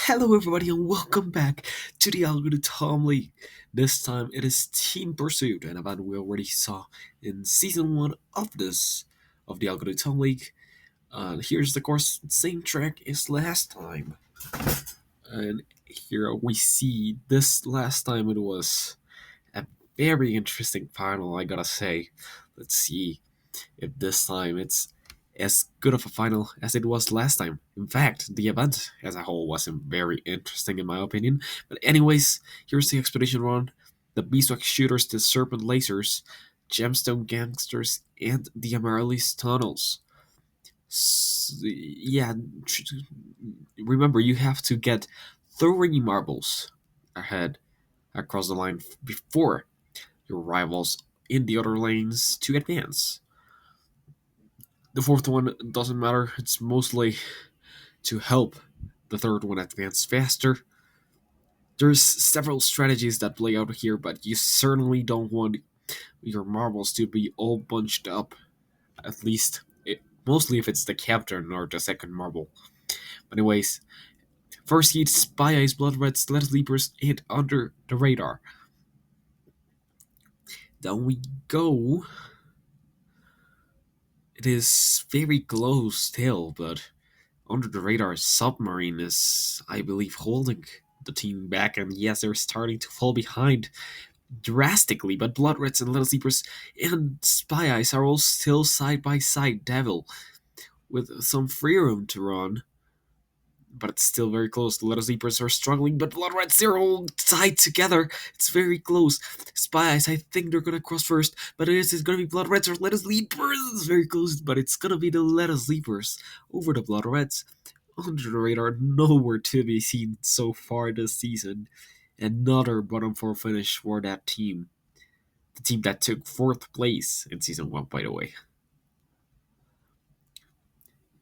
Hello, everybody, and welcome back to the Algodoo Tom League. This time it is Team Pursuit, an event we already saw in Season 1 of the Algodoo Tom League. Here's the course, same track as last time. And here we see this last time it was a very interesting final, I gotta say. Let's see if this time it's as good of a final as it was last time. In fact, the event as a whole wasn't very interesting in my opinion. But anyways, here's the expedition run. The Beeswax Shooters, the Serpent Lasers, Gemstone Gangsters, and the Amaryllis Tunnels. Yeah, remember you have to get 30 marbles ahead across the line before your rivals in the other lanes to advance. The fourth one doesn't matter, it's mostly to help the third one advance faster. There's several strategies that play out here, but you certainly don't want your marbles to be all bunched up, at least mostly if it's the captain or the second marble. But anyways, first heat Spy Eyes, Blood Reds, Let Leapers hit under the radar. Down we go. It is very close still, but under the radar submarine is, I believe, holding the team back, and yes, they're starting to fall behind drastically, but Blood Reds and Little Sleepers and Spy Eyes are all still side by side, Devil, with some free room to run. But it's still very close. The Little Sleepers are struggling, but Blood Reds, they're all tied together. It's very close. Spy Eyes, I think they're gonna cross first, but it's gonna be Blood Reds or Let Sleepers. It's very close, but it's gonna be the Let Sleepers over the Blood Reds. Under the radar, nowhere to be seen so far this season. Another bottom four finish for that team. The team that took fourth place in season 1, by the way.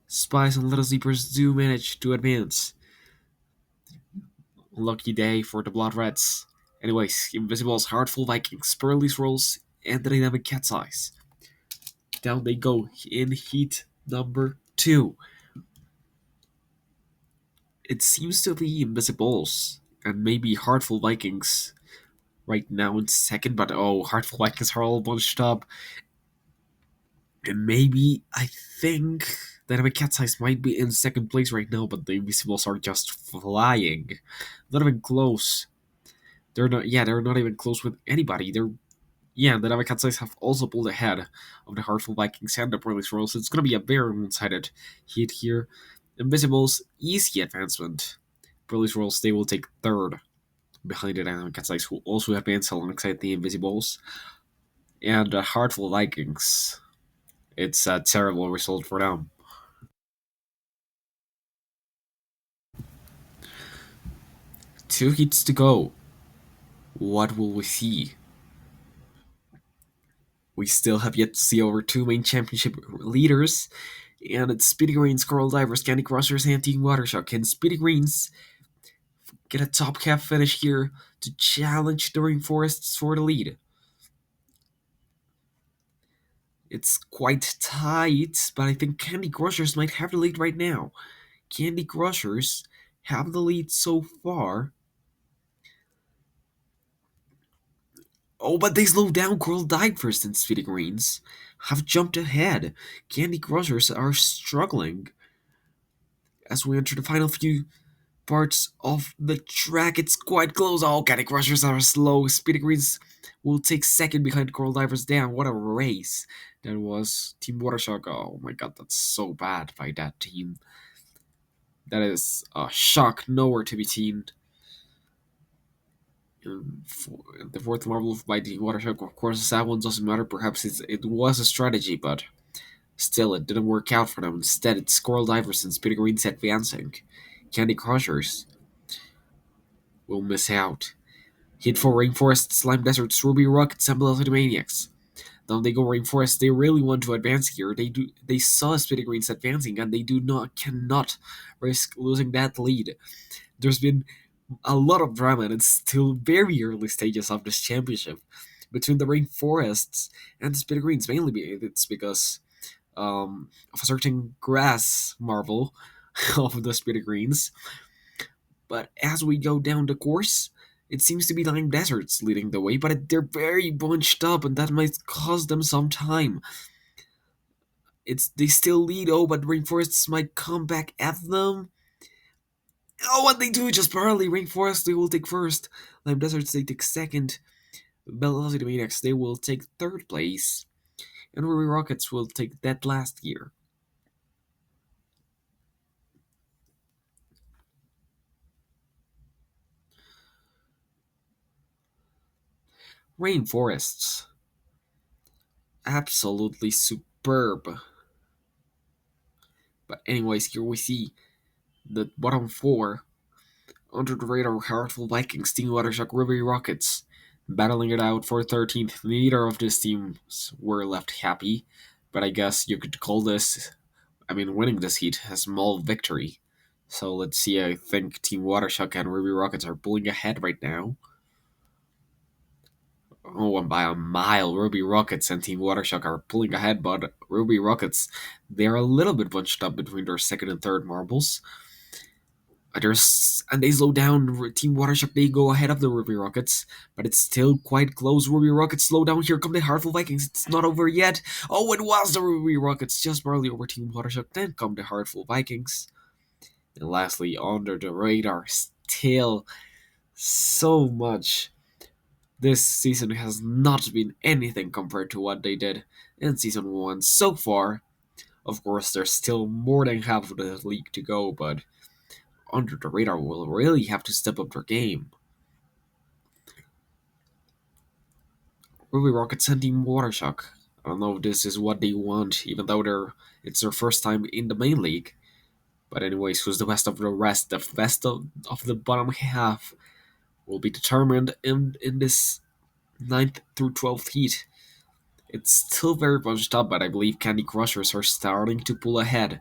Spies and Little Sleepers do manage to advance. Lucky day for the Blood Reds. Anyways, Invisibles, Heartful Vikings, Pearly's Rolls, and the Dynamic Cat's Eyes. Down they go in heat number 2. It seems to be Invisibles and maybe Heartful Vikings right now in second, but oh, Heartful Vikings are all bunched up. And maybe, I think, Dynamic Cat's Eyes might be in second place right now, but the Invisibles are just flying. Not even close. They're not even close with anybody. The Dynamic Cat's Eyes have also pulled ahead of the Heartful Vikings and the Pearly Royals. It's gonna be a very one-sided hit here. Invisibles, easy advancement. Pearly Royals, they will take third behind the Dynamic Cat's Eyes, who also advance alongside the Invisibles. And the Heartful Vikings, it's a terrible result for them. 2 heats to go. What will we see? We still have yet to see our 2 main championship leaders, and it's Speedy Greens, Coral Divers, Candy Crushers, and Team Watershock. Can Speedy Greens get a top cap finish here to challenge the Rainforests for the lead? It's quite tight, but I think Candy Crushers might have the lead right now. Candy Crushers have the lead so far. Oh, but they slowed down. Coral Divers and Speedy Greens have jumped ahead. Candy Crushers are struggling as we enter the final few parts of the track. It's quite close. Oh, Candy Crushers are slow. Speedy Greens will take second behind Coral Divers down. What a race that was. Team Watershock. Oh my god, that's so bad by that team. That is a shock, nowhere to be seen. The fourth marble by Team Watershock, of course, that one doesn't matter. Perhaps it was a strategy, but still, it didn't work out for them. Instead, it's Coral Divers and Speedy Greens advancing. Candy Crushers will miss out. Hit for Rainforest, Slime Deserts, Ruby Rockets, and Velocity Maniacs. Down they go, Rainforest. They really want to advance here. They saw Speedy Greens advancing, and they cannot risk losing that lead. There's been a lot of drama, and it's still very early stages of this championship between the Rainforests and the Speedy Greens. Mainly, it's because of a certain grass marble of the Speedy Greens. But as we go down the course, it seems to be Lime Deserts leading the way, but they're very bunched up, and that might cost them some time. They still lead, oh, but Rainforests might come back at them. Oh, what they do just barely. Rainforest they will take first. Lime Deserts they take second. Velocity Maniacs they will take third place, and Ruby Rockets will take that last year. Rainforests, absolutely superb. But anyways, here we see the bottom four under the radar: Heartful Vikings, Team Watershock, Ruby Rockets, battling it out for 13th. Neither of these teams were left happy, but I guess you could call this, I mean, winning this heat a small victory. So let's see. I think Team Watershock and Ruby Rockets are pulling ahead right now. Oh, and by a mile, Ruby Rockets and Team Watershock are pulling ahead, but Ruby Rockets, they're a little bit bunched up between their second and third marbles. And they slow down. Team Watershock, they go ahead of the Ruby Rockets, but it's still quite close. Ruby Rockets slow down. Here come the Heartful Vikings. It's not over yet. Oh, it was the Ruby Rockets just barely over Team Watershock. Then come the Heartful Vikings. And lastly, under the radar, still so much. This season has not been anything compared to what they did in Season 1 so far. Of course, there's still more than half of the league to go, but under the radar will really have to step up their game. Ruby Rockets and Team Watershock. I don't know if this is what they want, even though it's their first time in the main league. But anyways, who's the best of the rest? The best of the bottom half will be determined in this ninth through 12th heat. It's still very bunched up, but I believe Candy Crushers are starting to pull ahead.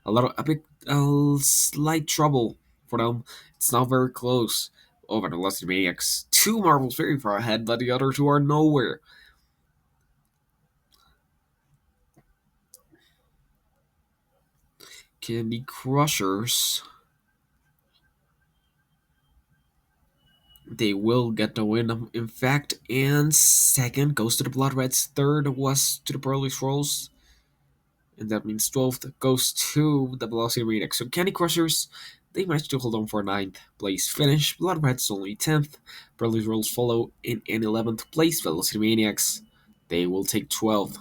A slight trouble for them. It's now very close. Oh, but Velocity Maniacs, two marbles very far ahead, but the other two are nowhere. Candy Crushers, they will get the win, in fact, and second goes to the Blood Reds, third was to the Pearly Scrolls, and that means 12th goes to the Velocity Maniacs. So Candy Crushers, they managed to hold on for 9th place finish. Blood Reds only 10th. Pearly Scrolls follow in an 11th place. Velocity Maniacs, they will take 12th.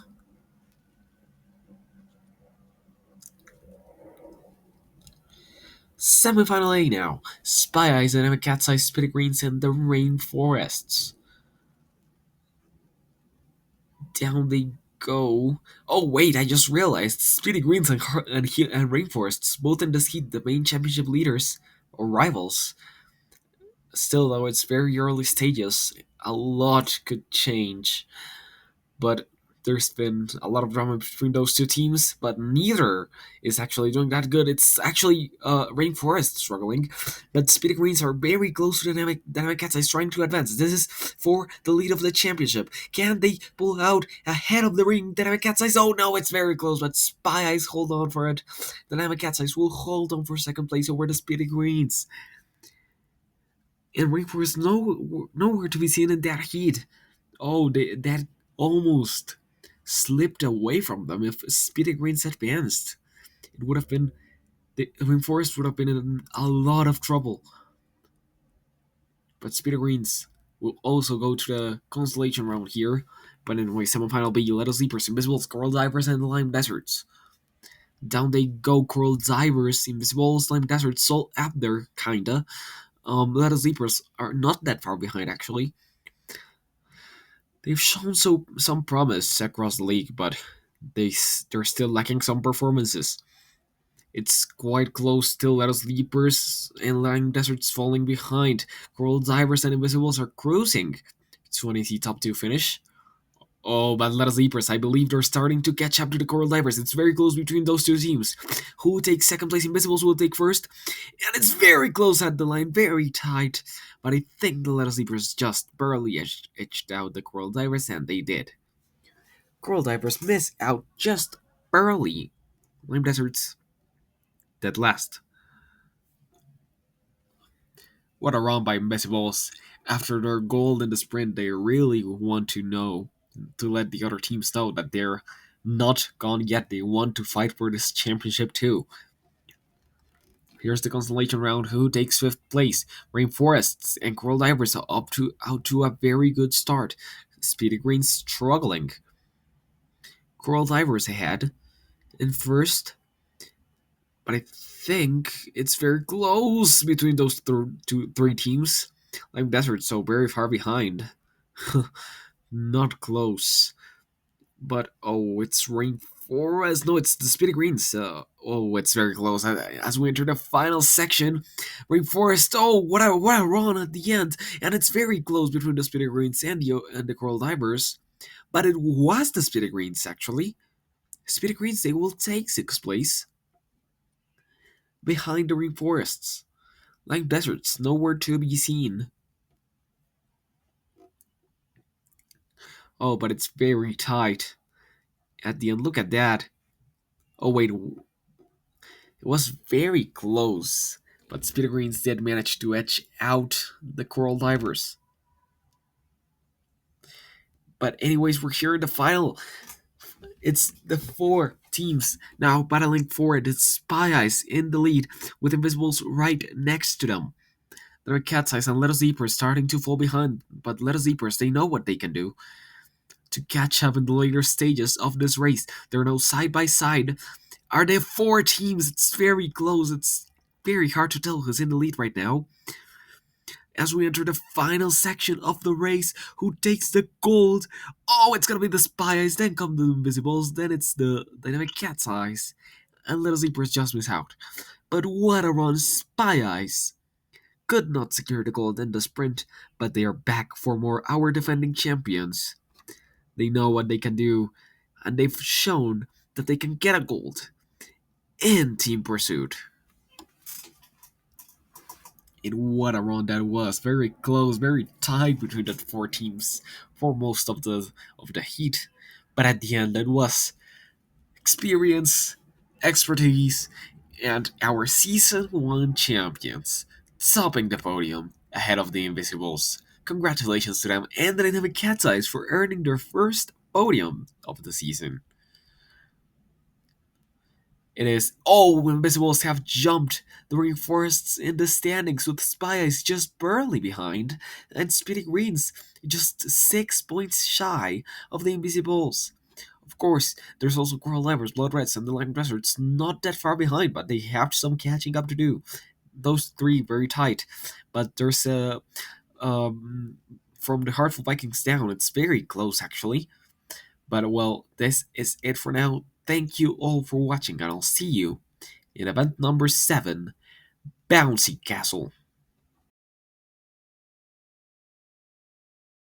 Semi-final A now. Spy Eyes, Dynamic Cat's Eye, Spirit Greens, and the Rainforests. Down they go. Oh wait, I just realized Speedy Greens and Rainforests, both in this heat, the main championship leaders or rivals. Still, though, it's very early stages. A lot could change, but there's been a lot of drama between those two teams, but neither is actually doing that good. It's actually Rainforest struggling, but Speedy Greens are very close to Dynamic Cat's Eyes trying to advance. This is for the lead of the championship. Can they pull out ahead of the ring? Dynamic Cat's Eyes, oh no, it's very close, but Spy Eyes hold on for it. Dynamic Cat's Eyes will hold on for second place over the Speedy Greens. And Rainforest nowhere to be seen in that heat. Oh, that almost slipped away from them. If Speedy Greens advanced, it would have been the Rainforest would have been in a lot of trouble. But Speedy Greens will also go to the constellation round here. But anyway, semifinal B, Let Us Leapers, Invisibles, Coral Divers, and the Lime Deserts. Down they go, Coral Divers, Invisibles, Lime Deserts, so up there, kinda. Let Us Leapers are not that far behind, actually. They've shown some promise across the league, but they're still lacking some performances. It's quite close still. Let Us Leapers and Lime Deserts falling behind. Coral Divers and Invisibles are cruising to an easy top 2 finish. Oh, but Let Us Leapers, I believe they're starting to catch up to the Coral Divers. It's very close between those two teams. Who takes second place? Invisibles will take first. And it's very close at the line, very tight. But I think the Let Us Leapers just barely edged out the Coral Divers, and they did. Coral Divers miss out just barely. Lime Deserts dead last. What a run by Invincibles. After their goal in the sprint, they really want to let the other teams know that they're not gone yet. They want to fight for this championship too. Here's the consolation round. Who takes fifth place? Rainforests and Coral Divers are out to a very good start. Speedy Green struggling. Coral Divers ahead in first, but I think it's very close between those three teams. Lime Desert so very far behind. Not close. But oh, it's Rainforest. No, it's the Speedy Greens. Oh, it's very close. As we enter the final section, Rainforest. Oh, what a run at the end, and it's very close between the Speedy Greens and the Coral Divers. But it was the Speedy Greens actually. Speedy Greens they will take sixth place behind the Rainforests. Like deserts, nowhere to be seen. Oh, but it's very tight at the end. Look at that. Oh wait, it was very close, but Speeder Greens did manage to edge out the Coral Divers. But anyways, we're here in the final. It's the four teams now battling for it. It's Spy Eyes in the lead with Invisibles right next to them. There are Cat's Eyes and Little Zeepers starting to fall behind, but Little Zeepers, they know what they can do to catch up in the later stages of this race. They're now side by side. Are there four teams? It's very close. It's very hard to tell who's in the lead right now. As we enter the final section of the race, who takes the gold? Oh, it's gonna be the Spy Eyes, then come the Invisibles, then it's the Dynamic Cat's Eyes, and Little Zebras just miss out. But what a run, Spy Eyes! Could not secure the gold in the sprint, but they are back for more our defending champions. They know what they can do, and they've shown that they can get a gold in Team Pursuit. And what a run that was! Very close, very tight between the four teams for most of the heat. But at the end, it was experience, expertise, and our season one champions topping the podium ahead of the Invisibles. Congratulations to them and the Dynamic Cat's Eyes for earning their first podium of the season. It is, oh, Invisibles have jumped the rainforests in the standings with Spy Eyes just barely behind, and Speedy Greens just 6 points shy of the Invisibles. Of course, there's also Coral Divers, Blood Reds, and the Lime Deserts not that far behind, but they have some catching up to do. Those three very tight, but there's a from the Heartful Vikings down, it's very close actually. But well, this is it for now. Thank you all for watching, and I'll see you in event number 7, Bouncy Castle.